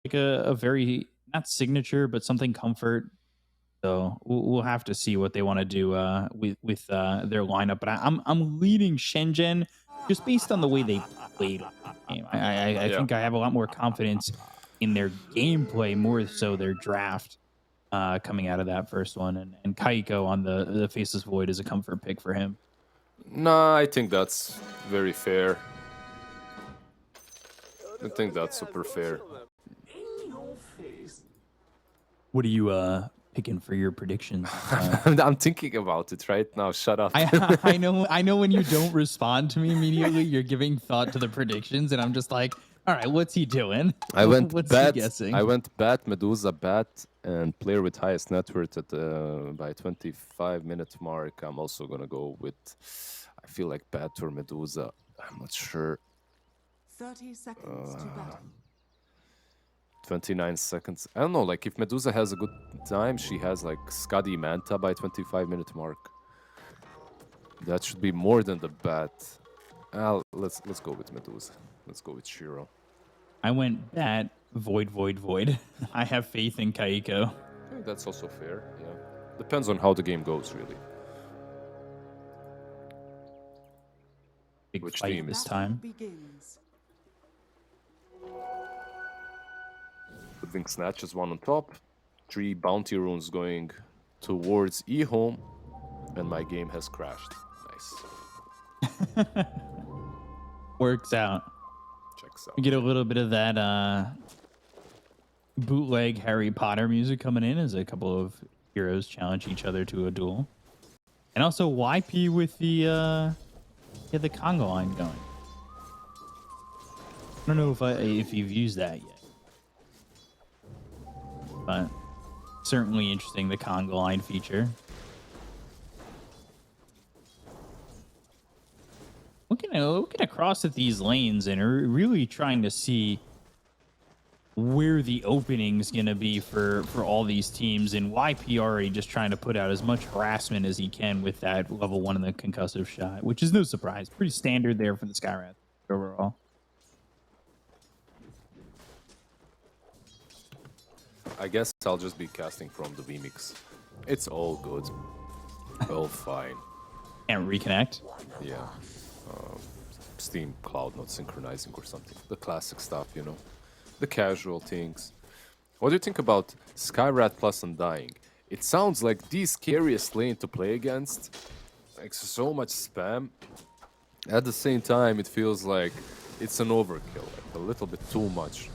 like a very not signature, but something comfort. So we'll have to see what they want to do with their lineup. But I'm leading Shenzhen just based on the way they played the game. I Yeah. think I have a lot more confidence in their gameplay more so their draft coming out of that first one. And Kaiko on the Faceless Void is a comfort pick for him. Nah, I think that's very fair. I think that's super fair. What are you picking for your predictions? I'm thinking about it right now. Shut up. I know when you don't respond to me immediately, you're giving thought to the predictions, and I'm just like, all right, what's he doing? I went What's he bat. guessing? I went bat, Medusa bat, and player with highest net worth at by 25-minute mark. I'm also gonna go with. I feel like bat or Medusa. I'm not sure. 30 seconds to battle. 29 seconds. I don't know. Like if Medusa has a good time, she has like Skadi Manta by 25-minute mark. That should be more than the bat. Let's go with Medusa. Let's go with Shiro. I went bat, void, void, void. I have faith in Kaiko. Yeah, that's also fair. Yeah, depends on how the game goes, really. Big Which fight team? this time. Begins. Putting Snatch is one on top. 3 bounty runes going towards EHOME, and my game has crashed. Nice. Works out. Checks out. We get a little bit of that bootleg Harry Potter music coming in as a couple of heroes challenge each other to a duel. And also YP with the conga line going. I don't know if you've used that yet. But certainly interesting, the conga line feature. Looking across at these lanes and really trying to see where the opening's going to be for all these teams. And YP already just trying to put out as much harassment as he can with that level 1 in the concussive shot, which is no surprise. Pretty standard there for the Skywrath overall. I guess I'll just be casting from the VMix. It's all good. All fine. And reconnect. Yeah. Steam Cloud not synchronizing or something. The classic stuff, you know. The casual things. What do you think about Skywrath plus Undying? It sounds like the scariest lane to play against. Like so much spam. At the same time, it feels like it's an overkill. Like a little bit too much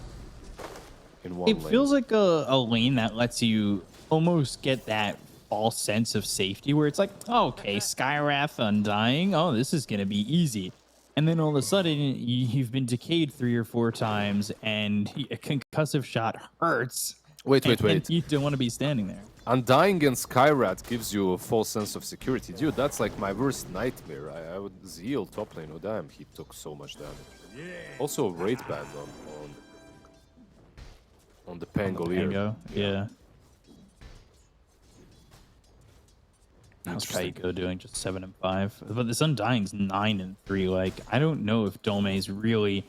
in one lane. It feels like a lane that lets you almost get that false sense of safety where it's like, oh, okay, Skywrath Undying. Oh, this is going to be easy. And then all of a sudden, you've been decayed 3 or 4 times, and a concussive shot hurts. Wait. And you don't want to be standing there. Undying and Skywrath gives you a false sense of security. Dude, that's like my worst nightmare. I would zeal top lane. Oh, damn, he took so much damage. Yeah. Also, rate band on the Pangolier. Pango, yeah. How's Kaiko doing? Just 7 and 5. But this Undying's 9 and 3. Like, I don't know if Dome's really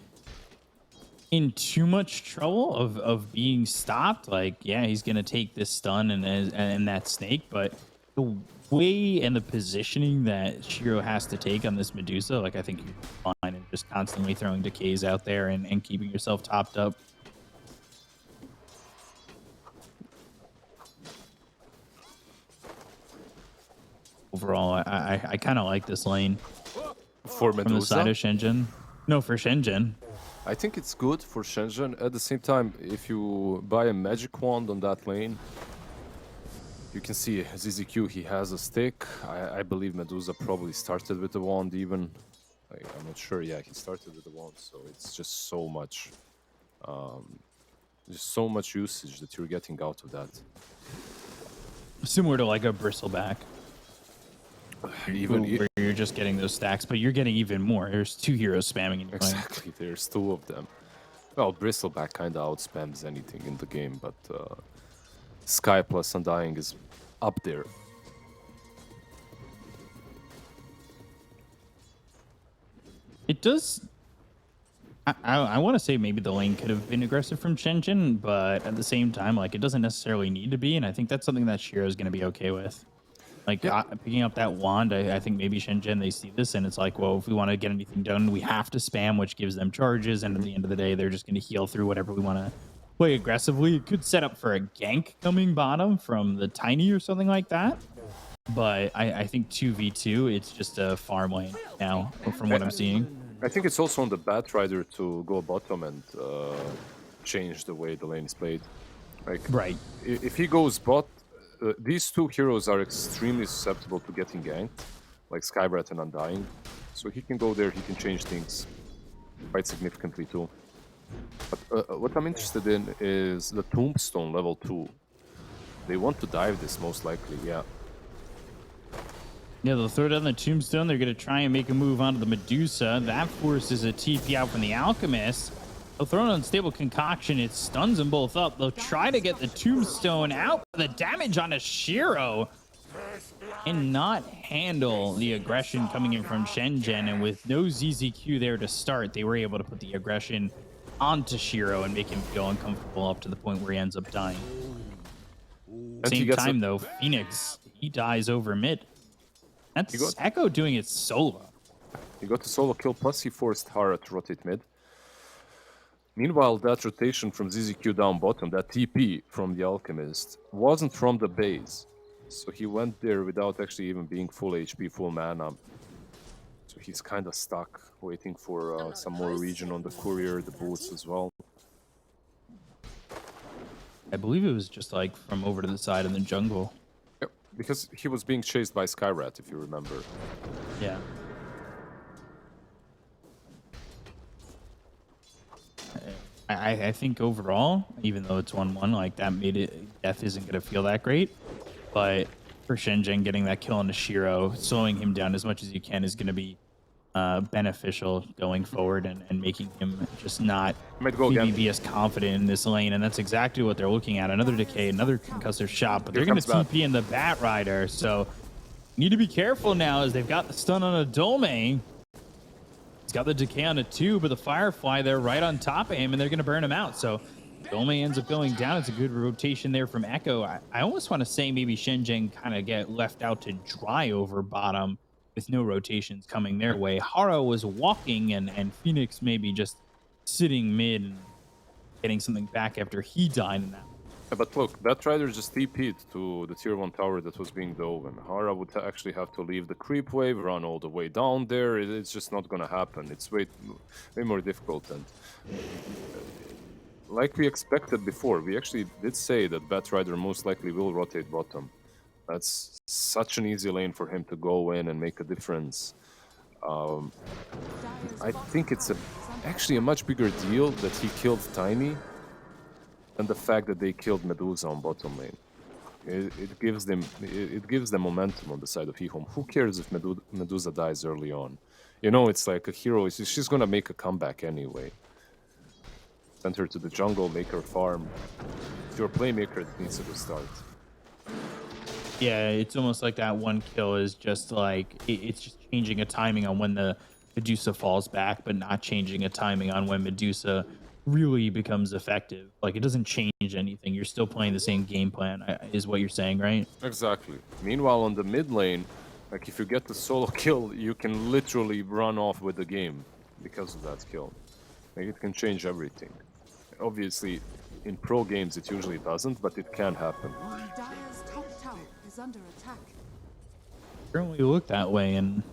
in too much trouble of being stopped. Like, yeah, he's gonna take this stun and that snake, but the way and the positioning that Shiro has to take on this Medusa, like, I think you're fine and just constantly throwing decays out there and keeping yourself topped up. Overall, I kind of like this lane. For Medusa? From the side of Shenzhen. No, for Shenzhen. I think it's good for Shenzhen. At the same time, if you buy a magic wand on that lane, you can see ZZQ, he has a stick. I believe Medusa probably started with the wand even. I'm not sure. Yeah, he started with the wand, so it's just so much usage that you're getting out of that. Similar to like a bristleback. Even where you're just getting those stacks, but you're getting even more. There's 2 heroes spamming in your lane. Exactly, there's 2 of them. Well, Bristleback kind of outspams anything in the game, but Sky plus Undying is up there. It does I want to say maybe the lane could have been aggressive from Shenzhen, but at the same time, like it doesn't necessarily need to be, and I think that's something that Shiro is going to be okay with. Like Yeah. picking up that wand, I think maybe Shenzhen they see this and it's like, well, if we want to get anything done, we have to spam, which gives them charges, and at the end of the day, they're just going to heal through whatever we want to play aggressively. It could set up for a gank coming bottom from the Tiny or something like that. But I think 2v2, it's just a farm lane now, from what I'm seeing. I think it's also on the Batrider to go bottom and change the way the lane is played. Like, Right. if he goes bot, these two heroes are extremely susceptible to getting ganked, like Skybrat and Undying. So he can go there, he can change things quite significantly too. But what I'm interested in is the Tombstone level 2. They want to dive this most likely, yeah. Yeah, they'll throw down the Tombstone. They're going to try and make a move onto the Medusa. That forces a TP out from the Alchemist. They'll throw an Unstable Concoction. It stuns them both up. They'll try to get the Tombstone out. The damage on a Shiro and not handle the aggression coming in from Shenzhen. And with no ZZQ there to start, they were able to put the aggression onto Shiro and make him feel uncomfortable up to the point where he ends up dying. Same time, though, Phoenix, he dies over mid. That's Echo doing it solo. He got a solo kill, plus he forced Hara to rotate mid. Meanwhile, that rotation from ZZQ down bottom, that TP from the Alchemist, wasn't from the base. So he went there without actually even being full HP, full mana. So he's kind of stuck, waiting for some more regen on the courier, the boots as well. I believe it was just like from over to the side in the jungle. Yep, because he was being chased by Skyrat, if you remember. Yeah. I think overall, even though it's 1-1, like that made it, Death isn't going to feel that great. But for Shenzhen, getting that kill on the Shiro, slowing him down as much as you can is going to be beneficial going forward and making him just not be as confident in this lane. And that's exactly what they're looking at. Another decay, another concussive shot, but they're going to TP in the Batrider. So need to be careful now as they've got the stun on a Dome. He's got the decay on a 2, but the Firefly there right on top of him, and they're going to burn him out. So Dome ends up going down. It's a good rotation there from Echo. I almost want to say maybe Shenzhen kind of get left out to dry over bottom with no rotations coming their way. Hara was walking, and Phoenix maybe just sitting mid and getting something back after he died in that. Yeah, but look, Batrider just TP'd to the tier 1 tower that was being dove, and Hara would actually have to leave the creep wave, run all the way down there. It's just not gonna happen. It's way more difficult, and like we expected before, we actually did say that Batrider most likely will rotate bottom. That's such an easy lane for him to go in and make a difference. I think it's actually a much bigger deal that he killed Tiny than the fact that they killed Medusa on bottom lane. It gives them momentum on the side of EHOME. Who cares if Medusa dies early on? You know, it's like a hero. She's gonna make a comeback anyway. Send her to the jungle, make her farm. If you're a playmaker, it needs a good start. Yeah, it's almost like that one kill is just like it's just changing a timing on when the Medusa falls back, but not changing a timing on when Medusa really becomes effective. Like, it doesn't change anything. You're still playing the same game plan, is what you're saying, right? Exactly. Meanwhile, on the mid lane, like if you get the solo kill, you can literally run off with the game because of that kill. Like, it can change everything. Obviously, in pro games it usually doesn't, but it can happen. Dire's top tower is under attack. Currently look that way, and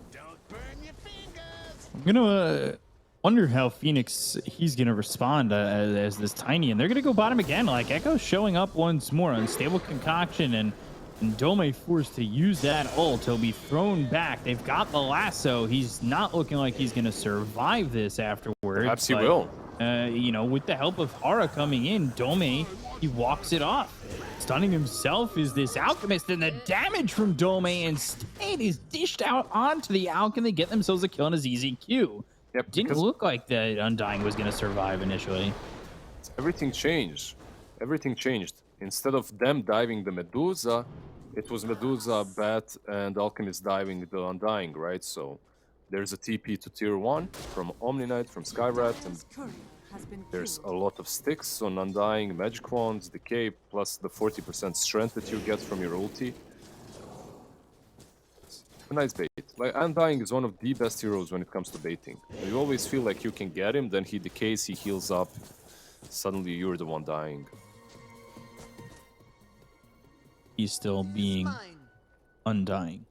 I'm gonna wonder how Phoenix he's gonna respond as this Tiny, and they're gonna go bottom again. Like, Echo showing up once more, Unstable Concoction, and Dome forced to use that ult. He'll be thrown back. They've got the lasso. He's not looking like he's gonna survive this afterwards. Perhaps he will. You know, with the help of Hara coming in, Dome, he walks it off. Stunning himself is this Alchemist, and the damage from Dome instead is dished out onto the Alchemist. They get themselves a kill on a ZZQ. Yep, Didn't look like the Undying was going to survive initially. Everything changed. Everything changed. Instead of them diving the Medusa, it was Medusa, Bat, and Alchemist diving the Undying, right? So There's a TP to tier 1 from Omni Knight, from Skyrat, and Dire's courier has been there's a killed. lot of sticks on Undying, Magic Wands, Decay, plus the 40% strength that you get from your ulti. A nice bait. Like, Undying is one of the best heroes when it comes to baiting. You always feel like you can get him, then he decays, he heals up. Suddenly you're the one dying. He's still being undying.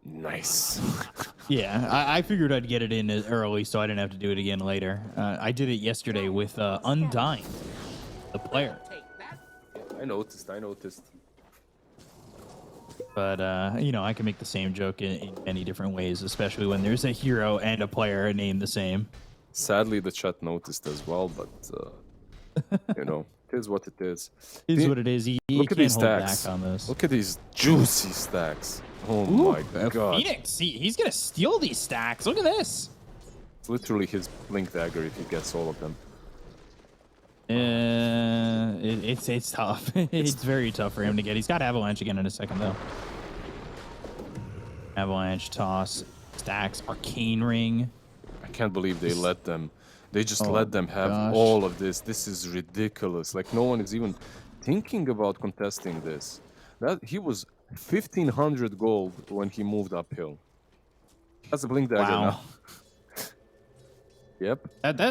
Nice. Yeah, I figured I'd get it in early so I didn't have to do it again later. I did it yesterday with Undying, the player. I noticed. But, you know, I can make the same joke in many different ways, especially when there's a hero and a player named the same. Sadly, the chat noticed as well, but, you know, it is what it is. It is what it is. You Look at can't these hold stacks. back on this. Look at these juicy stacks. Oh my god. Phoenix, he's going to steal these stacks. Look at this. It's literally his Blink Dagger if he gets all of them. It's tough. It's very tough for him to get. He's got Avalanche again in a second, though. Avalanche, Toss, Stacks, Arcane Ring. I can't believe they let them. They just Oh let them have gosh. all of this. This is ridiculous. Like, no one is even thinking about contesting this. That he was 1,500 gold when he moved uphill. That's a Blink Dagger Wow. now. Yep.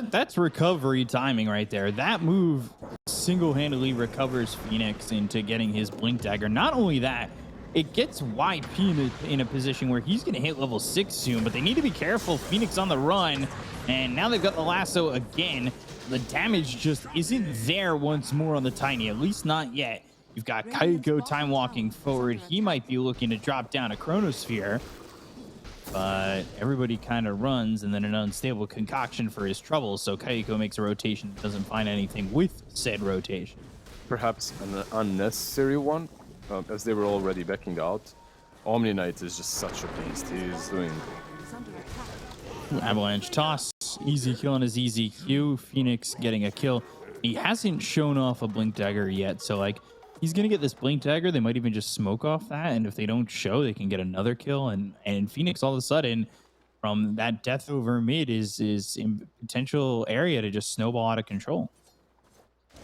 That's recovery timing right there. That move single-handedly recovers Phoenix into getting his Blink Dagger. Not only that, it gets YP in a position where he's going to hit level 6 soon, but they need to be careful. Phoenix on the run, and now they've got the lasso again. The damage just isn't there once more on the Tiny, at least not yet. You've got Kaiko time walking forward. He might be looking to drop down a Chronosphere, but everybody kind of runs, and then an unstable concoction for his trouble. So Kaiko makes a rotation, doesn't find anything with said rotation. Perhaps an unnecessary one, as they were already backing out. Omni Knight is just such a beast. He is doing... Is under attack. Avalanche Toss, easy kill on his easy Q. Phoenix getting a kill. He hasn't shown off a Blink Dagger yet, so like he's gonna get this Blink Dagger. They might even just smoke off that, and if they don't show, they can get another kill. And Phoenix all of a sudden, from that death over mid, is in potential area to just snowball out of control.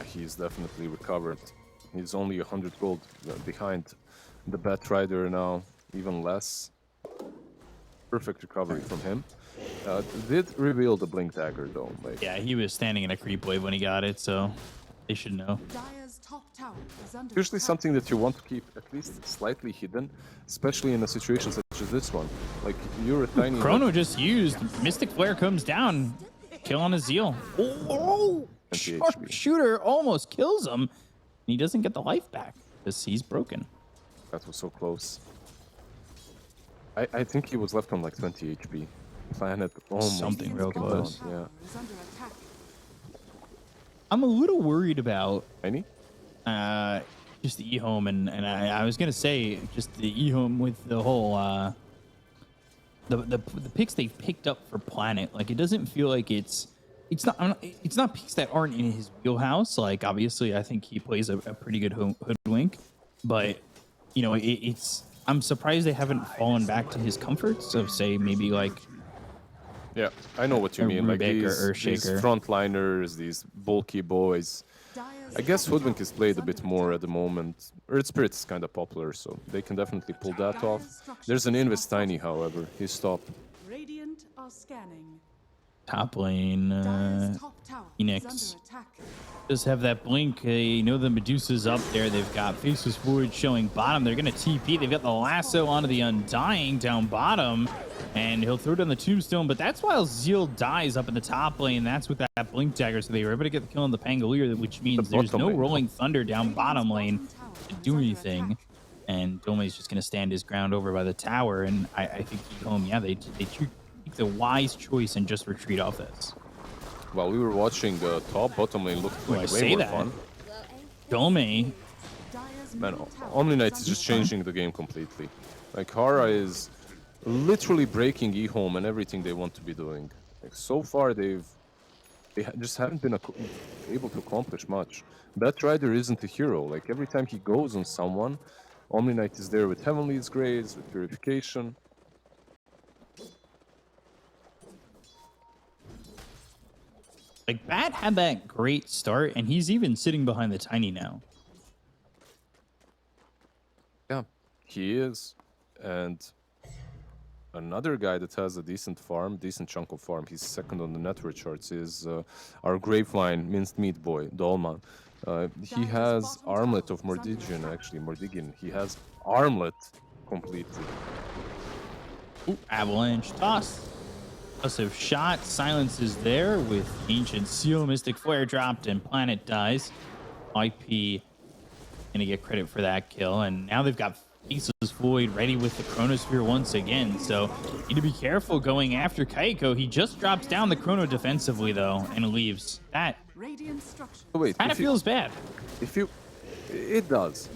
He's definitely recovered. He's only 100 gold behind the Bat Rider now, even less. Perfect recovery from him. Did reveal the Blink Dagger though. Like, Yeah, he was standing in a creep wave when he got it, so they should know. Dire's top tower is under usually attack. something that you want to keep at least slightly hidden, especially in a situation such as this one. Like, you're a tiny... Chrono just used. Mystic Flare comes down. Kill on his Zeal. Oh, 20 HP. Sharpshooter almost kills him. And he doesn't get the life back because he's broken. That was so close. I think he was left on like 20 HP. Planet almost... Something real came down, close. Yeah. Is under attack. I'm a little worried about Any? just the EHOME, and I was gonna say just the EHOME with the whole the picks they've picked up for Planet. Like, it doesn't feel like it's not picks that aren't in his wheelhouse. Like, obviously, I think he plays a pretty good hoodwink, but you know, I'm surprised they haven't fallen back to his comforts of, say, maybe like Yeah, I know what you A mean. Like Rubik or these Shaker. frontliners, these bulky boys. Dire's I guess top Hoodwink tower is played is a bit under more attack. at the moment. Earth Spirit is kind of popular, so they can definitely pull that off. There's an Invis Tiny, however. He's stopped. Radiant are scanning. top lane. Dire's top tower Phoenix. is under attack. Just have that blink. You know the Medusa's up there. They've got Faceless Void showing bottom. They're going to TP. They've got the lasso onto the Undying down bottom. And he'll throw down the Tombstone. But that's while Zeal dies up in the top lane. That's with that Blink Dagger. So they were able to get the kill on the Pangolier, which means The there's bottom no lane. Rolling Thunder down bottom lane Bottom tower to is do under anything. attack. And Dome's just going to stand his ground over by the tower. And I think EHOME, yeah, they take the wise choice and just retreat off this. While we were watching the top, bottom lane looked Oh, I like way say more that. fun. Dome, Dire's Man, middle tower Omni Knight is is just under changing the game completely. Like, Hara is literally breaking EHOME and everything they want to be doing. Like, so far, they just haven't been able to accomplish much. Bat Rider isn't a hero. Like, every time he goes on someone, Omni Knight is there with Heavenly's Grace, with Purification. Like, Bat had that great start, and he's even sitting behind the Tiny now. Yeah, he is. And another guy that has a decent farm, decent chunk of farm, he's second on the network charts, is our Grapeline minced meat boy, Dolman. He has Armlet of Mordigian, actually, Mordigian. He has Armlet completely. Ooh, avalanche toss. Of shot. Silence is there with Ancient Seal. Mystic Flare dropped and Planet dies. IP gonna get credit for that kill. And now they've got Faceless Void ready with the Chronosphere once again. So need to be careful going after Kaiko. He just drops down the Chrono defensively though and leaves. That Radiant structure. Oh, wait, kind of feels bad. it does.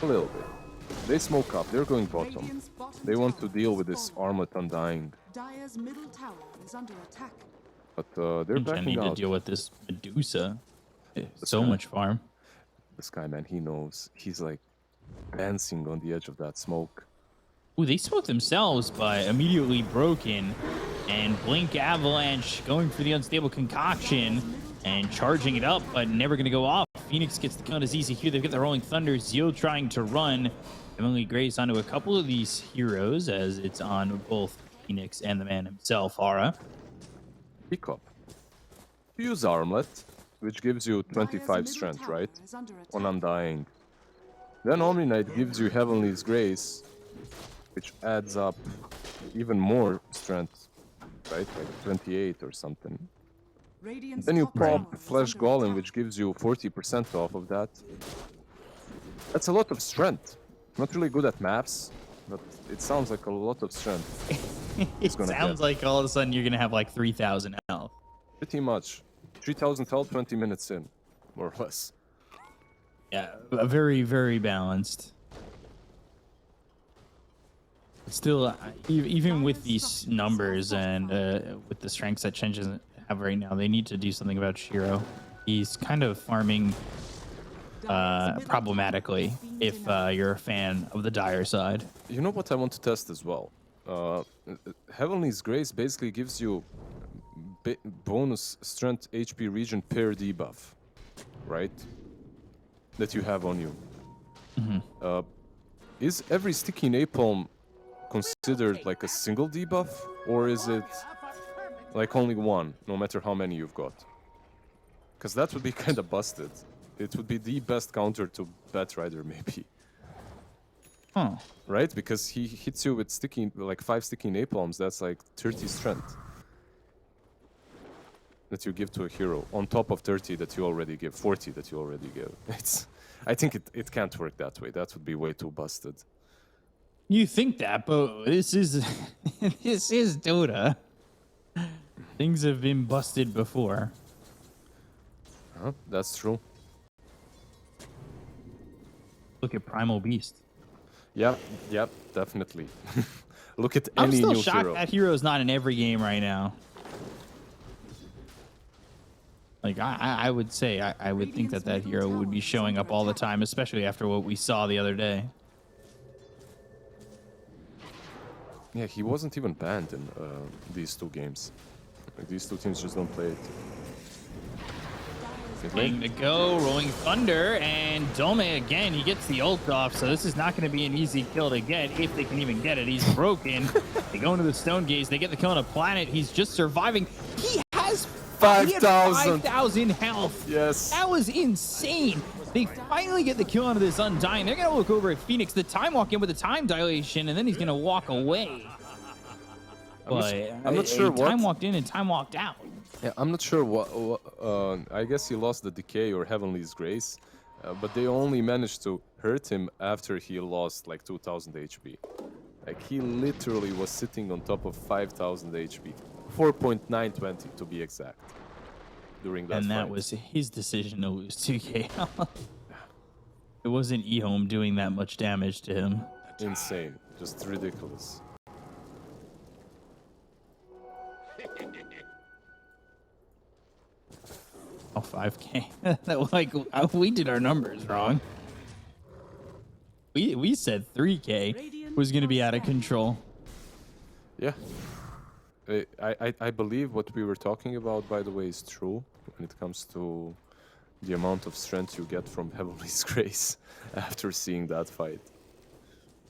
A little bit. They smoke up, they're going bottom. Radiant's bottom They want to tower deal is with this falling. Armlet Undying, Dire's middle tower is under attack. but they're And backing need to out. deal with this Medusa. So guy. much farm. This guy, man, he knows. He's like dancing on the edge of that smoke. Ooh, they smoked themselves, but immediately broken. And Blink Avalanche going for the unstable concoction and charging it up, but never going to go off. Phoenix gets the count as easy here. They've got the Rolling Thunder. Zeal trying to run Emily Grace onto a couple of these heroes as it's on both Phoenix and the man himself, Aura. Pick up. Use Armlet, which gives you Dire's 25 middle strength, tower right? is under attack. On Undying. Then Omni-Knight gives you Heavenly's Grace, which adds up even more strength, right? Like 28 or something. Radiant's Then you top tower pop is Flesh under Golem, attack. which gives you 40% off of that. That's a lot of strength. Not really good at maps, but it sounds like a lot of strength. It gonna sounds get. like all of a sudden you're going to have like 3,000 health. Pretty much. 3,000 health, 20 minutes in, more or less. Yeah, very, very balanced. But still, even with these numbers and with the strengths that Shenzhen have right now, they need to do something about Shiro. He's kind of farming Dire's middle problematically tower is being if denied. you're a fan of the Dire side. You know what I want to test as well? Heavenly's Grace basically gives you bonus strength HP region per debuff, right? That you have on you. Is every sticky napalm considered like a single debuff, or is it like only one, no matter how many you've got? Because that would be kind of busted. It would be the best counter to Batrider, maybe. Huh. Right? Because he hits you with like 5 sticky napalms, that's like 30 strength. That you give to a hero, on top of 30 that you already give, 40 that you already give. I think it can't work that way. That would be way too busted. You think that, but this is this is Dota. Things have been busted before. Huh? That's true. Look at Primal Beast. Yeah, definitely. Look at I'm any still new shocked hero. that hero is not in every game right now. Like, I would say, I would think that that hero would be showing up all the time, especially after what we saw the other day. Yeah, he wasn't even banned in these two games. Like, these two teams just don't play it. Getting to go, Rolling Thunder, and Dome again, he gets the ult off, so this is not going to be an easy kill to get, if they can even get it. He's broken. They go into the Stone Gaze, they get the kill on a Planet, he's just surviving. He has 5,000. 5,000 health. Yes. That was insane. They finally get the kill onto this Undying. They're going to look over at Phoenix, the time walk in with the time dilation, and then he's going to walk away. I'm not sure what. Time walked in and time walked out. Yeah, I'm not sure what I guess he lost the Decay or Heavenly's Grace, but they only managed to hurt him after he lost like 2,000 HP. Like, he literally was sitting on top of 5,000 HP. 4.920 to be exact. During that And that fight. was his decision to lose 2K. It wasn't EHOME doing that much damage to him. Insane. Just ridiculous. Oh, 5K. Like, we did our numbers wrong. We said 3K was going to be out of control. Yeah. I believe what we were talking about, by the way, is true when it comes to the amount of strength you get from Heavenly's Grace after seeing that fight.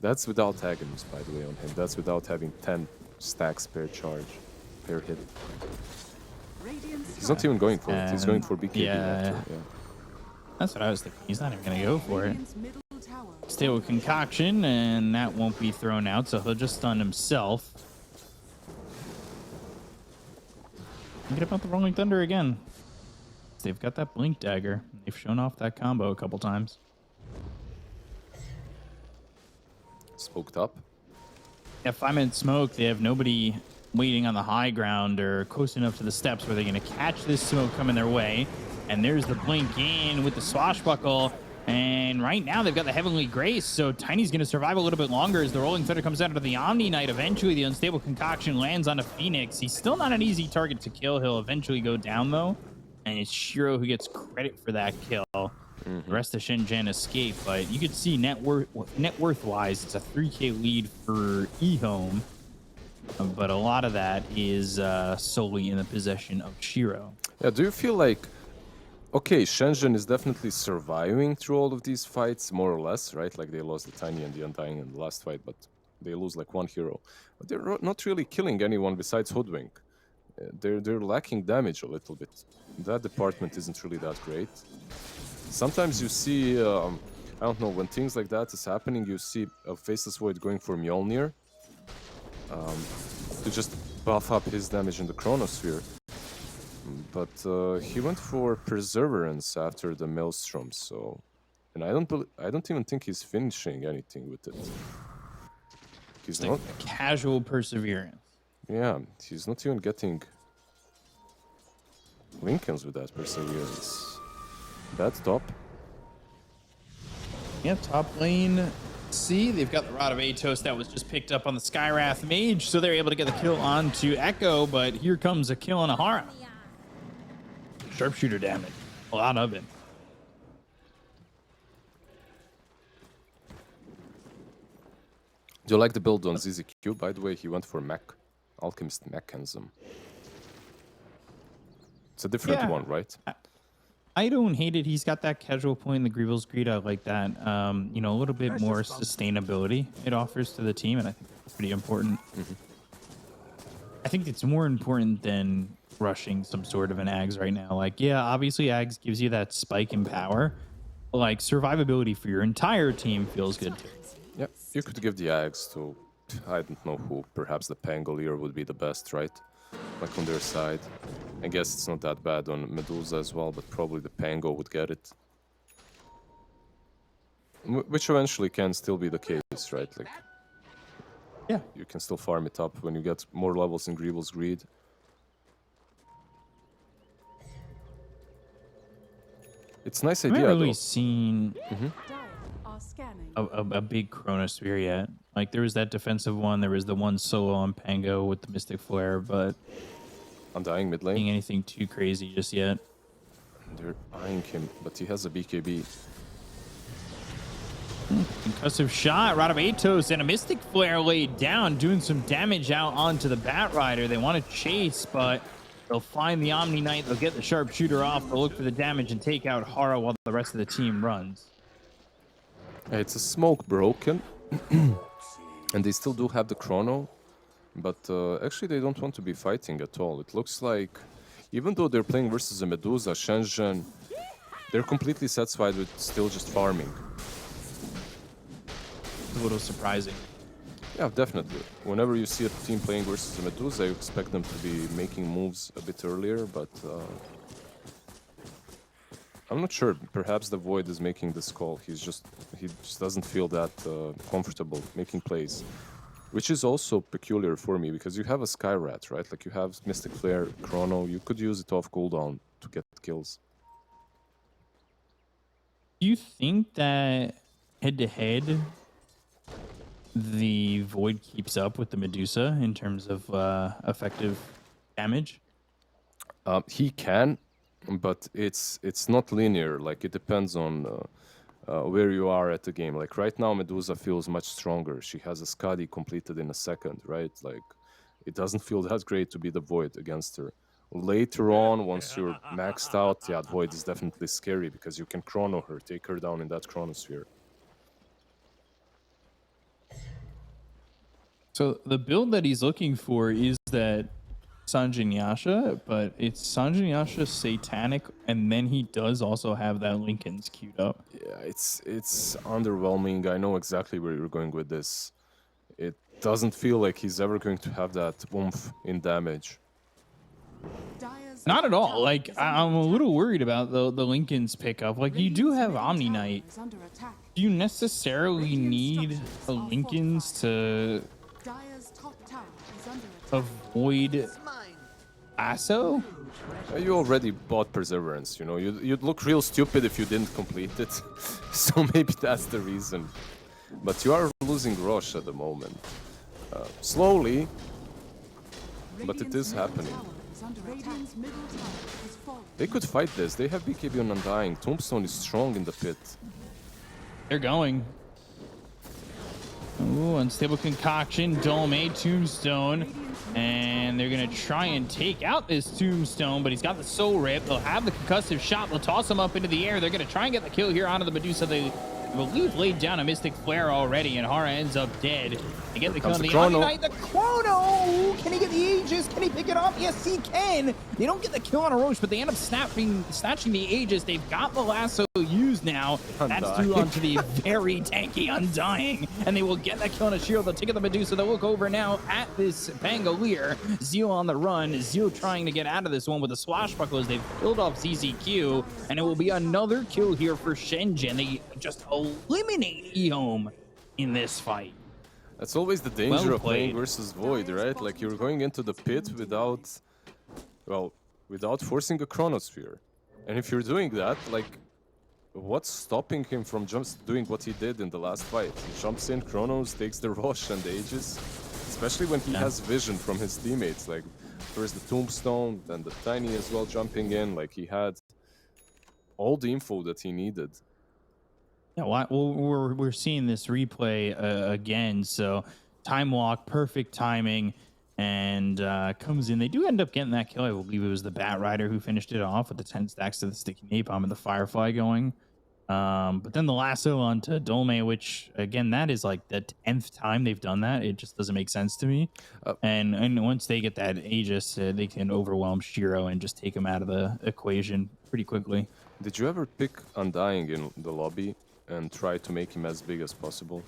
That's without agonies, by the way, on him. That's without having 10 stacks per charge, per hit. Radiant's He's not even going for it. He's going And for BKB yeah. after. Yeah. That's what I was thinking. He's not even going to go for it. Radiant's middle tower. Stay with Concoction, and that won't be thrown out, so he'll just stun himself. Thinking about the Rolling Thunder again. They've got that Blink Dagger. They've shown off that combo a couple times. Smoked up. If I'm in smoke, they have nobody waiting on the high ground or close enough to the steps where they're going to catch this smoke coming their way. And there's the blink in with the swashbuckle. And right now they've got the Heavenly Grace, so Tiny's going to survive a little bit longer as the Rolling Thunder comes out of the Omni Knight. Eventually, the Unstable Concoction lands on a Phoenix. He's still not an easy target to kill. He'll eventually go down, though. And it's Shiro who gets credit for that kill. The rest of Shenzhen escape, but you could see net worth-wise, it's a 3K lead for EHOME. But a lot of that is solely in the possession of Shiro. Yeah, do you feel like, okay, Shenzhen is definitely surviving through all of these fights, more or less, right? Like they lost the Tiny and the Undying in the last fight, but they lose like one hero. But they're not really killing anyone besides Hoodwink. They're lacking damage a little bit. That department isn't really that great. Sometimes you see, I don't know, when things like that is happening, you see a Faceless Void going for Mjolnir to just buff up his damage in the Chronosphere. But he went for Perseverance after the Maelstrom, so... And I don't even think he's finishing anything with it. He's It's not... like casual perseverance. Yeah, he's not even getting Lincolns with that Perseverance. Bad top. Yeah, top lane C. They've got the Rod of Atos that was just picked up on the Skywrath Mage, so they're able to get the kill onto Echo, but here comes a kill on Ahara. Sharpshooter damage. A lot of it. Do you like the build on ZZQ? By the way, he went for Mech. Alchemist Mechanism. It's a different Yeah. one, right? I don't hate it. He's got that casual point in the Grievel's Greed. I like that. You know, a little bit more sustainability it offers to the team, and I think that's pretty important. I think it's more important than rushing some sort of an Ags right now. Like, yeah, obviously Ags gives you that spike in power. But, like, survivability for your entire team feels good too. Yeah, you could give the Ags to, I don't know who, perhaps the Pangolier would be the best, right? Like on their side. I guess it's not that bad on Medusa as well, but probably the Pango would get it. Which eventually can still be the case, right? Like, Yeah. you can still farm it up when you get more levels in Grievel's Greed. It's a nice I idea, haven't really though. seen Dire are scanning. a big Chronosphere yet. Like, there was that defensive one. There was the one solo on Pango with the Mystic Flare, but Undying mid seeing lane. anything too crazy just yet. They're eyeing him, but he has a BKB. Concussive shot, Rod of Atos, and a Mystic Flare laid down, doing some damage out onto the Bat Rider. They want to chase, but they'll find the Omni Knight. They'll get the sharpshooter off. They'll look for the damage and take out Hara while the rest of the team runs. It's a smoke broken, and they still do have the chrono, but actually they don't want to be fighting at all. It looks like, even though they're playing versus a Medusa, Shenzhen, they're completely satisfied with still just farming. A little surprising. Yeah, definitely. Whenever you see a team playing versus a Medusa, you expect them to be making moves a bit earlier, but I'm not sure. Perhaps the Void is making this call. He just doesn't feel that comfortable making plays, which is also peculiar for me because you have a Skyrat, right? Like you have Mystic Flare, Chrono. You could use it off cooldown to get kills. Do you think that head-to-head, the Void keeps up with the Medusa in terms of effective damage? He can, but it's not linear. Like it depends on where you are at the game. Like right now, Medusa feels much stronger. She has a Skadi completed in a second, right? Like it doesn't feel that great to be the Void against her. Later on, once you're maxed out, yeah, the Void is definitely scary because you can chrono her, take her down in that chronosphere. So the build that he's looking for is that Sanjin Yasha, but it's Sanjin Yasha Satanic, and then he does also have that Lincoln's queued up. Yeah, it's underwhelming. I know exactly where you're going with this. It doesn't feel like he's ever going to have that oomph in damage. Dire's Not at all. tower Like is under I'm a attack. little worried about the Lincoln's pickup. Like you do Radiant's have middle Omni tower Knight. is under attack. Do you necessarily Radiant need structures a are Lincoln's to Dire's top tower is under attack. avoid lasso? You already bought Perseverance, you know. You'd look real stupid if you didn't complete it. So maybe that's the reason. But you are losing Rosh at the moment. Slowly, but it is Radiant's middle happening. tower is under Radiant's middle tower is falling. They could fight this. They have BKB on Undying. Tombstone is strong in the pit. They're going. Ooh, unstable concoction, Dome, Tombstone. And they're going to try and take out this Tombstone, but he's got the Soul Rip. They'll have the concussive shot. They'll toss him up into the air. They're going to try and get the kill here onto the Medusa. They, I believe, laid down a Mystic Flare already, and Hara ends up dead. They get the kill comes on the the Omni Chrono. Knight. The Chrono! Can he get the Aegis? Can he pick it up? Yes, he can. They don't get the kill on a Roche, but they end up snatching the Aegis. They've got the lasso used now. That's Undying. through onto the very tanky Undying, and they will get that kill on a shield. They'll take out the Medusa. They'll look over now at this Pangolier. Zeal on the run. Zeal trying to get out of this one with the swashbucklers. They've killed off ZZQ, and it will be another kill here for Shenzhen. They just eliminate EHOME in this fight. That's always the danger Well of playing played. versus Void, right? Like you're going into the pit without, well, without forcing a chronosphere. And if you're doing that, like, what's stopping him from just doing what he did in the last fight? He jumps in, chronos, takes the Rosh and the Aegis. Especially when he has vision from his teammates. Like, first the Tombstone, then the Tiny as well jumping in. Like, he had all the info that he needed. Yeah, well, we're seeing this replay again. So time walk, perfect timing, and comes in. They do end up getting that kill. I believe it was the Bat Rider who finished it off with the 10 stacks to the sticky napalm and the Firefly going. But then the lasso onto Dolme, which again, that is like the 10th time they've done that. It just doesn't make sense to me. And once they get that Aegis, they can overwhelm Shiro and just take him out of the equation pretty quickly. Did you ever pick Undying in the lobby and try to make him as big as possible?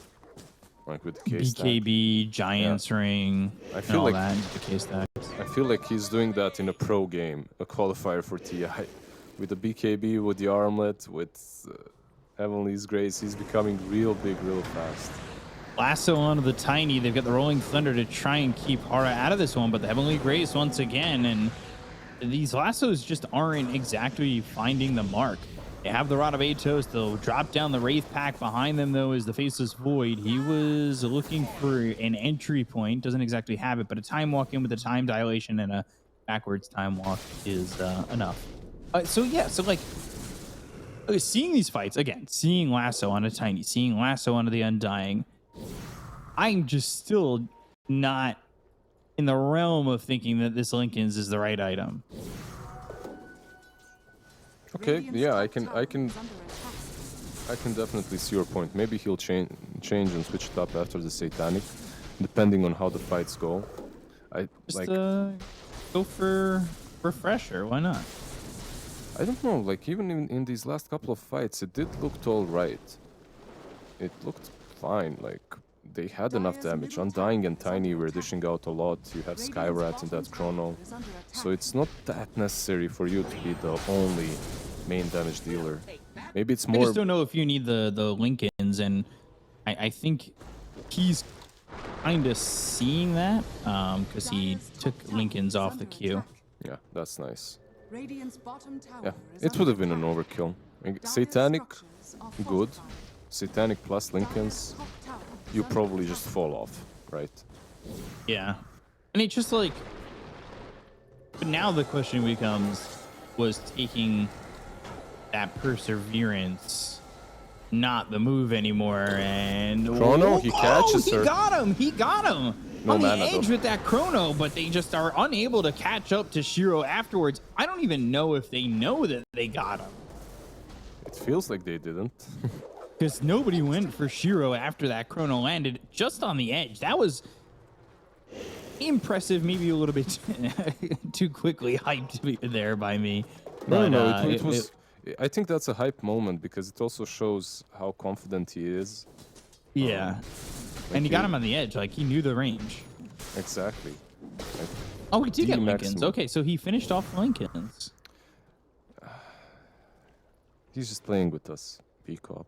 Like with the K stack? BKB, Giants Ring, I and feel all like- that into the K stacks. I feel like he's doing that in a pro game, a qualifier for TI. With the BKB, with the armlet, with Heavenly's Grace, he's becoming real big, real fast. Lasso onto the Tiny. They've got the Rolling Thunder to try and keep Hara out of this one, but the Heavenly Grace once again, and these lassos just aren't exactly finding the mark. They have the Rod of Atos. They'll drop down the Wraith Pack. Behind them, though, is the Faceless Void. He was looking for an entry point. Doesn't exactly have it, but a time walk in with a time dilation and a backwards time walk is enough. So like, seeing these fights, again, seeing Lasso on a Tiny, seeing Lasso onto the Undying, I'm just still not in the realm of thinking that this Lincoln's is the right item. Okay, Radiant's yeah, top I tower can is under attack. I can definitely see your point. Maybe he'll change and switch it up after the Satanic, depending on how the fights go. I Just like. go for refresher. Why not? I don't know. Like even in these last couple of fights, it did look all right. It looked fine. Like they had enough Dire's damage. middle Undying tower and is under Tiny were attack. dishing out a lot. You have Radiant's Skyrat in bottom that chrono. tower is under So attack. it's not that necessary for you to be the only main damage dealer. Maybe it's I more. just don't know if you need the Lincolns, and I think he's kind of seeing that because he Dire's took top tower Lincolns is off the under queue. attack. Yeah, that's nice. Radiant's bottom tower Yeah, is it under would have been an attack. overkill. Like, Dire's Satanic, structures are good. fortified. Satanic plus Dire's Lincolns, top tower is you under probably attack. just fall off, right? Yeah, and it's just like, but now the question becomes, was taking that perseverance not the move anymore? And Chrono, he catches he her. got him. He got him. No on the mana, edge though. with that chrono, but they just are unable to catch up to Shiro afterwards. I don't even know if they know that they got him. It feels like they didn't. Because nobody went for Shiro after that chrono landed just on the edge. That was impressive, maybe a little bit too quickly hyped there by me. But, No, it was. I think that's a hype moment because it also shows how confident he is. yeah. Like And he got him on the edge. Like, he knew the range. Exactly. Like, Oh, he did get Lincolns. maximum. Okay, so he finished off Lincolns. he's just playing with us. Peacock.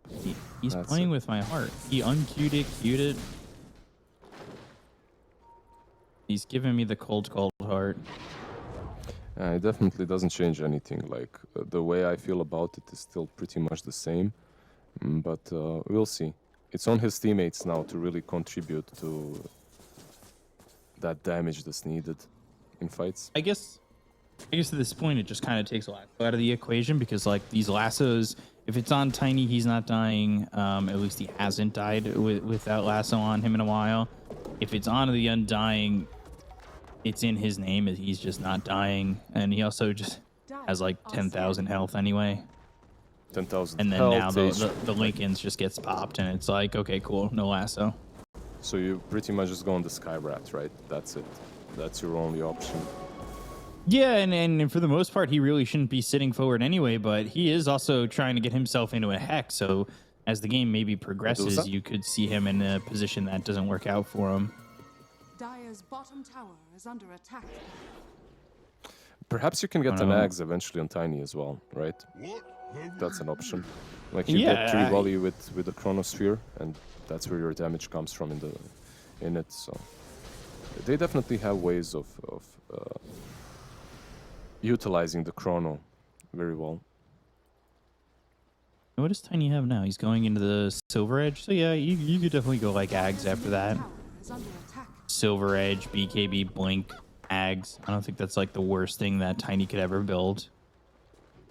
He's That's playing it. with my heart. He uncued it, cued it. He's giving me the cold heart. It definitely doesn't change anything. Like the way I feel about it is still pretty much the same. But we'll see. It's on his teammates now to really contribute to that damage that's needed in fights. I guess at this point, it just kind of takes a lasso out of the equation because, like, these lassos, if it's on Tiny, he's not dying. At least he hasn't died with that lasso on him in a while. If it's on the Undying, it's in his name. He's just not dying. And he also just has, like, 10,000 health anyway. 10,000 And then health, now the Lincolns just gets popped, and it's like, okay, cool, no lasso. So you pretty much just go on the Sky Rat, right? That's it. That's your only option. Yeah, and for the most part, he really shouldn't be sitting forward anyway, but he is also trying to get himself into a hex, so as the game maybe progresses, Medusa? you could see him in a position that doesn't work out for him. Dire's bottom tower is under attack. Perhaps you can get Oh, an no. Axe eventually on Tiny as well, right? That's an option. Like you Yeah, get 3 volley with the Chronosphere, and that's where your damage comes from in it. So they definitely have ways of utilizing the Chrono very well. What does Tiny have now? He's going into the Silver Edge, so yeah, you could definitely go like Ags after that. Tower is under attack. Silver Edge, BKB, Blink, Ags. I don't think that's like the worst thing that Tiny could ever build.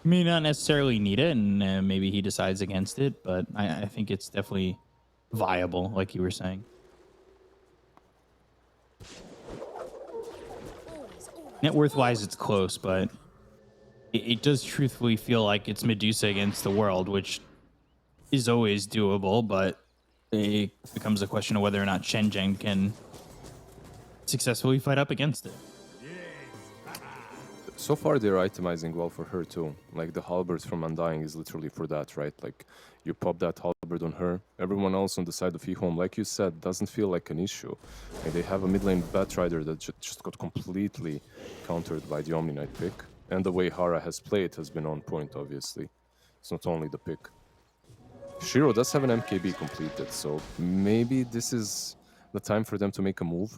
He may not necessarily need it, and maybe he decides against it, but I think it's definitely viable, like you were saying. Net worth-wise, it's close, but it does truthfully feel like it's Medusa against the world, which is always doable, but it becomes a question of whether or not Shenzhen can successfully fight up against it. So far, they're itemizing well for her too. Like the halberd from Undying is literally for that, right? Like you pop that halberd on her. Everyone else on the side of EHOME, like you said, doesn't feel like an issue. Like they have a mid lane Batrider that just got completely countered by the Omni Knight pick. And the way Hara has played has been on point, obviously. It's not only the pick. Shiro does have an MKB completed, so maybe this is the time for them to make a move.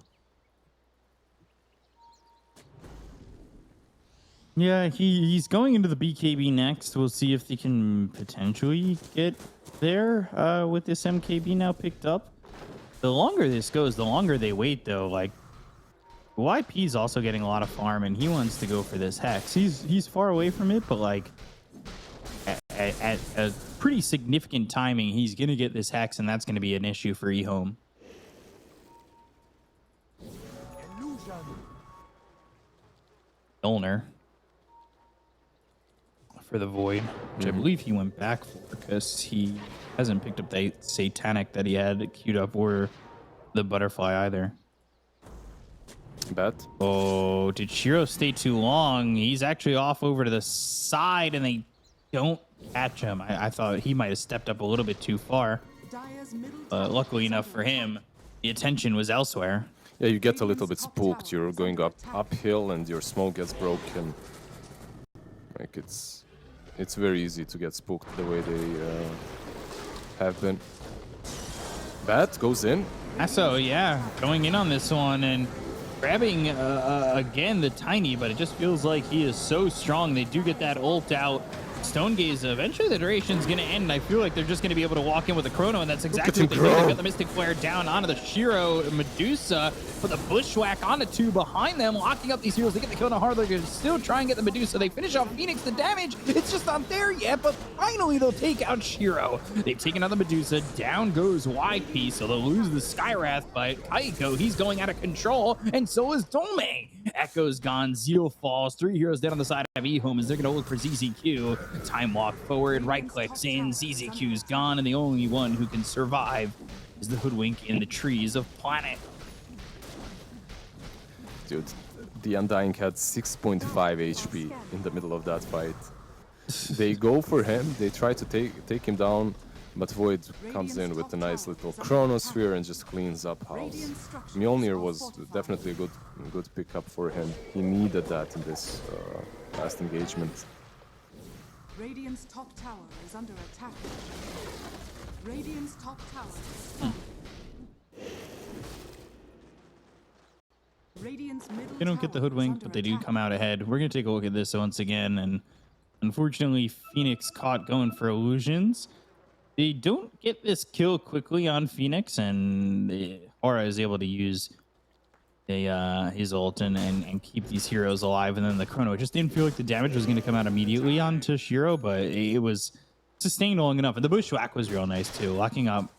Yeah, he's going into the BKB next. We'll see if they can potentially get there with this MKB now picked up. The longer this goes, the longer they wait, though. Like, YP's also getting a lot of farm, and he wants to go for this Hex. He's far away from it, but, like, at a pretty significant timing, he's going to get this Hex, and that's going to be an issue for EHOME. Milner for the Void, which I believe he went back for because he hasn't picked up the Satanic that he had queued up or the Butterfly either. Bet. Oh, did Shiro stay too long? He's actually off over to the side and they don't catch him. I thought he might have stepped up a little bit too far. Dire's middle But tower luckily is enough under for him, the attention was elsewhere. Yeah, you get a little bit spooked. You're going uphill and your smoke gets broken. Like it's very easy to get spooked the way they have been. Bat goes in. So yeah, going in on this one and grabbing again the Tiny, but it just feels like he is so strong. They do get that ult out Stone Gaze, eventually the duration's going to end, and I feel like they're just going to be able to walk in with the Chrono, and that's exactly what they did. They got the Mystic Flare down onto the Shiro Medusa, but the Bushwhack onto 2 behind them, locking up these heroes. They get the kill on a hard. They're going to still try and get the Medusa. They finish off Phoenix. The damage, it's just not there yet, but finally they'll take out Shiro. They've taken out the Medusa. Down goes YP, so they'll lose the Skywrath, but Kaiko, he's going out of control, and so is Dome. Echo's gone, Zeal falls, 3 heroes dead on the side of EHOME as they're going to look for ZZQ. Time walk forward, right clicks in, ZZQ's gone, and the only one who can survive is the Hoodwink in the trees of Planet. Dude, the Undying had 6.5 HP in the middle of that fight. They go for him, they try to take him down, but Void comes in with a nice little Chronosphere and just cleans up house. Mjolnir was definitely a good pickup for him. He needed that in this last engagement. Radiant's top tower is under attack. Radiant's top tower is falling. Radiant's middle They don't get the tower is Hoodwink, under but they do attack. come out ahead. We're going to take a look at this once again, and unfortunately, Phoenix caught going for illusions. They don't get this kill quickly on Phoenix, and Aura is able to use his ult and keep these heroes alive. And then the Chrono, it just didn't feel like the damage was going to come out immediately onto Shiro, but it was sustained long enough. And the Bushwhack was real nice too, locking up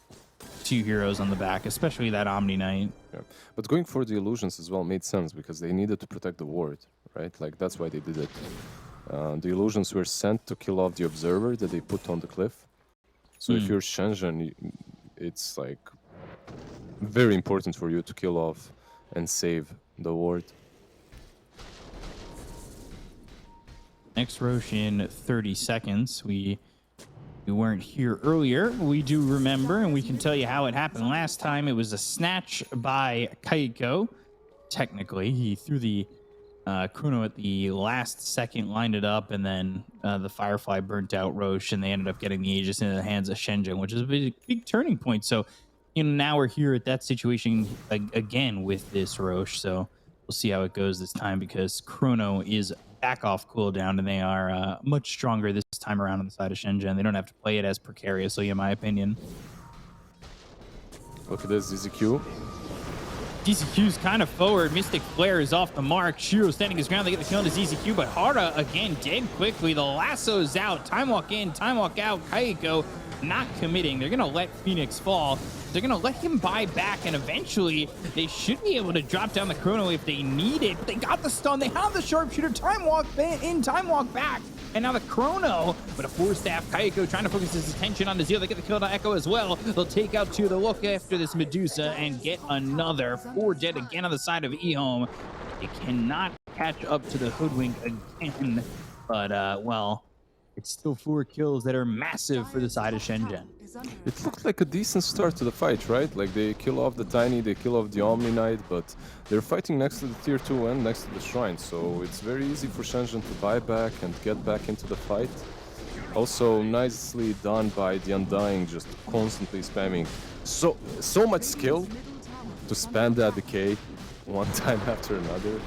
2 heroes on the back, especially that Omni Knight. Yeah. But going for the illusions as well made sense because they needed to protect the ward, right? Like that's why they did it. The illusions were sent to kill off the observer that they put on the cliff. So if you're Shenzhen, it's like very important for you to kill off and save the ward. Next Roshan, 30 seconds. We weren't here earlier. We do remember, and we can tell you how it happened last time. It was a snatch by Kaiko. Technically, he threw the Chrono at the last second, lined it up, and then the Firefly burnt out Roche, and they ended up getting the Aegis into the hands of Shenzhen, which is a big turning point. So, now we're here at that situation again with this Roche. So we'll see how it goes this time because Chrono is back off cooldown, and they are much stronger this time around on the side of Shenzhen. They don't have to play it as precariously, in my opinion. Look at this, ZZQ. ZZQ's kind of forward. Mystic Flare is off the mark. Shiro standing his ground. They get the kill into ZZQ, but Hara again dead quickly. The lasso's out. Time walk in, time walk out. Kaiko not committing. They're going to let Phoenix fall. They're going to let him buy back, and eventually they should be able to drop down the Chrono if they need it. But they got the stun. They have the sharpshooter. Time walk in, time walk back. And now the Chrono, but a 4-staff Kaiko trying to focus his attention on the Zeal. They get the kill on Echo as well. They'll take out 2. They'll look after this Medusa and get another 4 dead again on the side of EHOME. They cannot catch up to the Hoodwink again, but well, it's still 4 kills that are massive for the side of Shenzhen. It looked like a decent start to the fight, right? Like they kill off the Tiny, they kill off the Omni Knight, but they're fighting next to the tier 2 and next to the Shrine, so it's very easy for Shenzhen to buy back and get back into the fight. Also, nicely done by the Undying, just constantly spamming so much skill to spam that decay one time after another.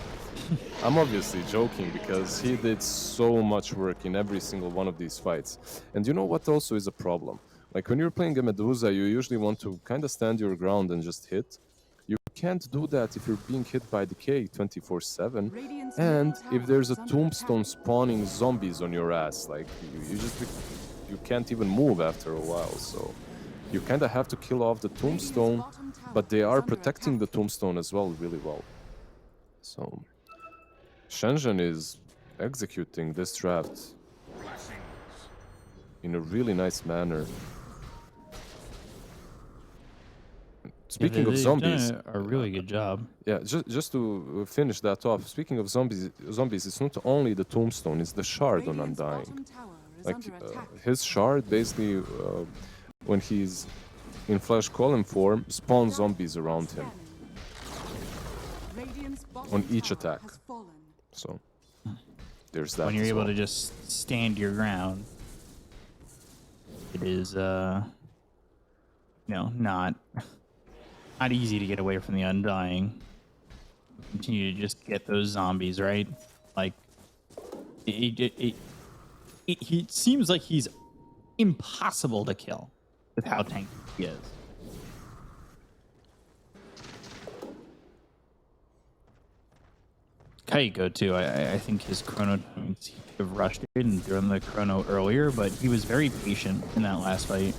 I'm obviously joking because he did so much work in every single one of these fights. And you know what also is a problem? Like when you're playing a Medusa, you usually want to kind of stand your ground and just hit. You can't do that if you're being hit by decay 24/7. And if there's a tombstone spawning zombies on your ass, like you can't even move after a while. So you kind of have to kill off the tombstone, but they are protecting the tombstone as well really well. So Shenzhen is executing this draft in a really nice manner. Speaking of zombies, a really good job. yeah, just to finish that off. Speaking of zombies, it's not only the tombstone; it's the shard on Undying. Like his shard, basically, when he's in flesh column form, spawns zombies around him on each attack. So there's that. When you're as able well. to just stand your ground, it is not easy to get away from the Undying. Continue to just get those zombies, right? Like it he seems like he's impossible to kill with how tanky he is. Kaiko too. I think his chrono timings, he could have rushed it and thrown the chrono earlier, but he was very patient in that last fight.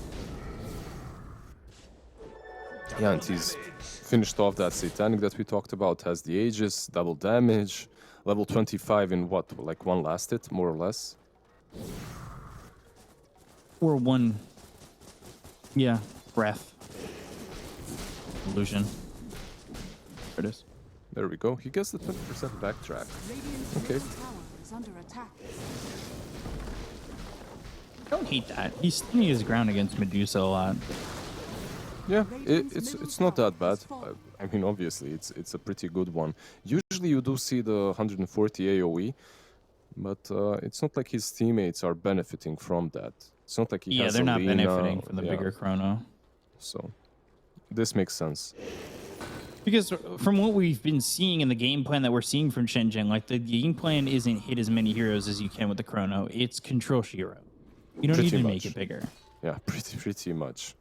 Yeah, and he's finished off that Satanic that we talked about, has the Aegis, double damage, level 25 in what, like one last hit, more or less? Or one, yeah, breath. Illusion. There it is. There we go. He gets the 20% backtrack. Radiant's Okay. middle tower is under attack. I don't hate that. He's standing his ground against Medusa a lot. Yeah, it's not that bad. I mean, obviously, it's a pretty good one. Usually, you do see the 140 AOE, but it's not like his teammates are benefiting from that. It's not like he Yeah, has they're not Alina, benefiting from the yeah, bigger chrono. So, this makes sense. Because from what we've been seeing in the game plan that we're seeing from Shenzhen, like the game plan isn't hit as many heroes as you can with the chrono. It's control Shiro. You don't Pretty need to make much. it bigger. Yeah, pretty much.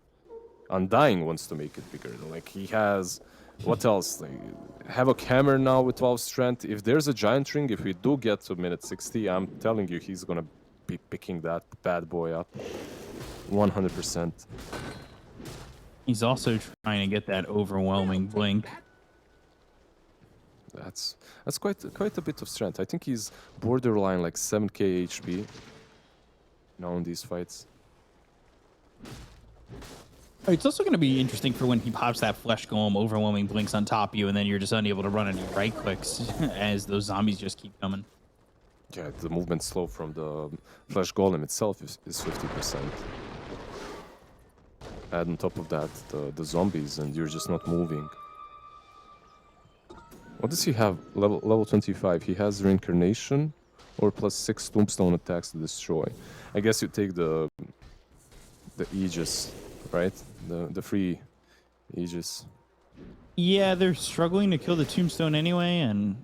Undying wants to make it bigger. Like he has, what else? Like, Havoc Hammer now with 12 strength. If there's a giant ring, if we do get to minute 60, I'm telling you, he's gonna be picking that bad boy up, 100%. He's also trying to get that overwhelming blink. That's quite a bit of strength. I think he's borderline like 7k HP now in these fights. It's also going to be interesting for when he pops that flesh golem, overwhelming blinks on top of you, and then you're just unable to run any right clicks as those zombies just keep coming. Yeah, the movement slow from the flesh golem itself is 50%. Add on top of that the zombies, and you're just not moving. What does he have? Level 25. He has reincarnation or plus 6 tombstone attacks to destroy. I guess you take the Aegis, right? The free Aegis. Yeah, they're struggling to kill the tombstone anyway, and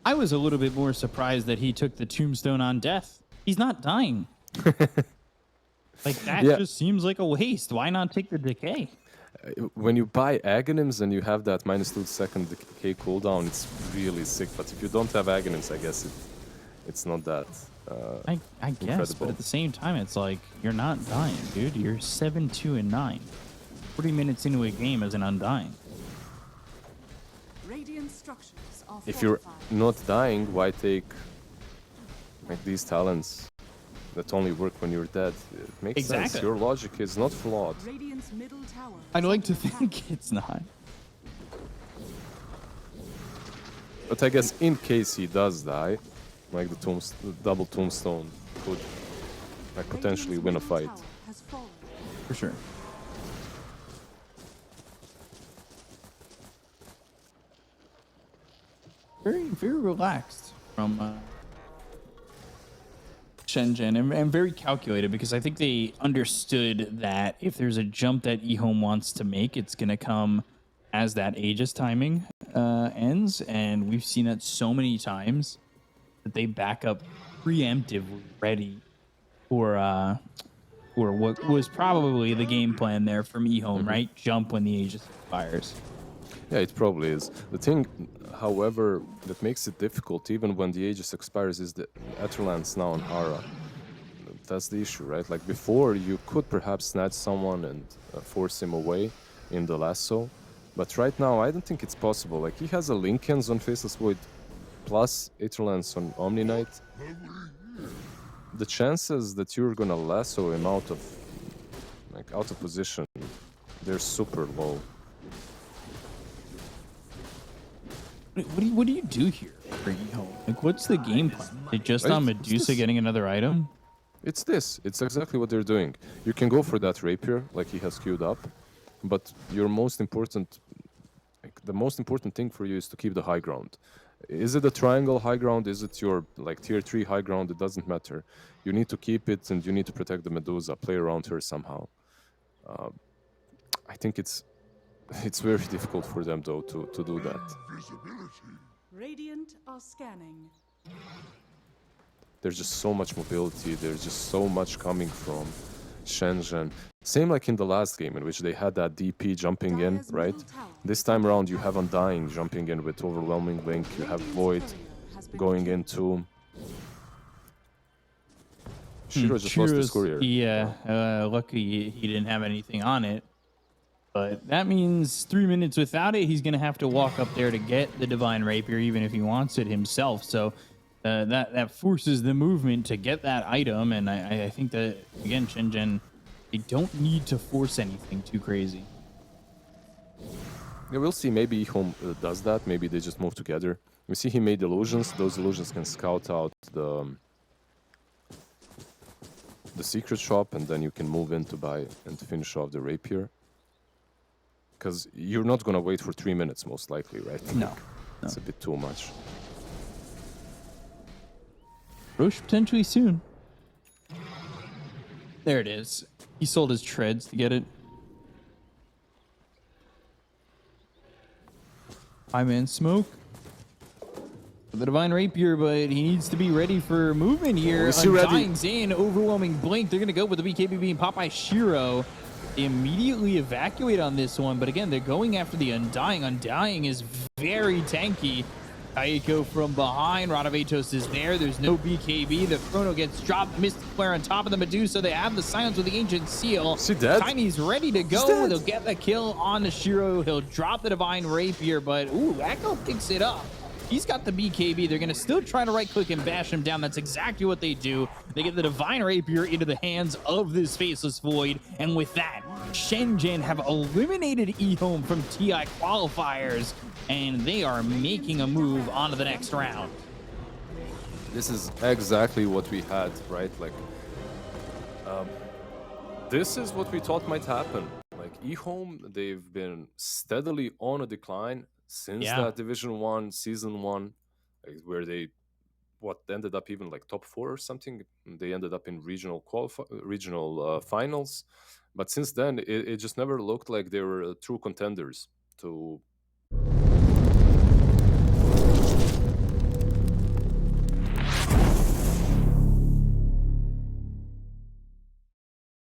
I was a little bit more surprised that he took the tombstone on death. He's not dying. Like, that Yeah. just seems like a waste. Why not take the decay? When you buy Aghanims and you have that -2 decay cooldown, it's really sick. But if you don't have Aghanims, I guess it's not that. I guess, but incredible. at the same time, it's like, you're not dying, dude. You're 7, 2, and 9. 40 minutes into a game as an Undying. Radiant structures are If you're fortified. not dying, why take like these talents that only work when you're dead? It makes sense. Exactly. Your logic is not flawed. Radiant's middle tower I'd is like to under attack. think it's not. But I guess in case he does die, like the double tombstone could like potentially win a Radiant's fight. middle tower has fallen. For sure. Very relaxed from Shenzhen, and very calculated, because I think they understood that if there's a jump that EHOME wants to make, it's going to come as that Aegis timing ends, and we've seen that so many times that they back up preemptively ready for what was probably the game plan there from EHOME, right? Jump when the Aegis fires. Yeah, it probably is. The thing, however, that makes it difficult, even when the Aegis expires, is the Aetherlands now on Hara. That's the issue, right? Like before, you could perhaps snatch someone and force him away in the lasso. But right now, I don't think it's possible. Like, he has a Linken's on Faceless Void plus Aetherlands on Omni Knight. The chances that you're gonna lasso him out of position, they're super low. What do you do here for EHOME? Like, what's the game plan? They just on It's Medusa this. getting another item? It's this. It's exactly what they're doing. You can go for that rapier, like he has queued up, but your most important, the most important thing for you is to keep the high ground. Is it a triangle high ground? Is it your like tier 3 high ground? It doesn't matter. You need to keep it, and you need to protect the Medusa. Play around her somehow. I think it's very difficult for them though to do that. Radiant are scanning. There's just so much mobility. There's just so much coming from Shenzhen. Same like in the last game in which they had that DP jumping in, Dire's right? middle tower This is time under around you attack. have Undying jumping in with overwhelming blink. You have Radiant's Void courier has been going killed. into. Shiro just lost his courier. Yeah, lucky he didn't have anything on it. But that means 3 minutes without it, he's going to have to walk up there to get the Divine Rapier, even if he wants it himself. So that forces the movement to get that item. And I think that, again, Shenzhen, they don't need to force anything too crazy. Yeah, we'll see. Maybe EHOME does that. Maybe they just move together. We see he made illusions. Those illusions can scout out the secret shop, and then you can move in to buy and finish off the rapier. Because you're not gonna wait for 3 minutes, most likely, right? No. It's a bit too much. Roche potentially soon. There it is. He sold his treads to get it. 5-man smoke. The Divine Rapier, but he needs to be ready for movement here. Is he ready? Undying's in, overwhelming blink. They're going to go with the BKB being popped by Shiro. They immediately evacuate on this one, but again, they're going after the Undying. Undying is very tanky. Kaiko from behind. Radovatos is there. There's no BKB. The Chrono gets dropped. Mystic Flare on top of the Medusa. They have the silence with the Ancient Seal. Is he dead? Tiny's ready to go. dead. They'll get the kill on the Shiro. He'll drop the Divine Rapier, but ooh, Echo picks it up. He's got the BKB. They're going to still try to right-click and bash him down. That's exactly what they do. They get the Divine Rapier into the hands of this Faceless Void. And with that, Shenzhen have eliminated EHOME from TI qualifiers, and they are making a move onto the next round. This is exactly what we had, right? Like, this is what we thought might happen. Like, EHOME, they've been steadily on a decline since that Division 1, Season 1, like, where they ended up even like top 4 or something. They ended up in regional finals, but since then it just never looked like they were true contenders to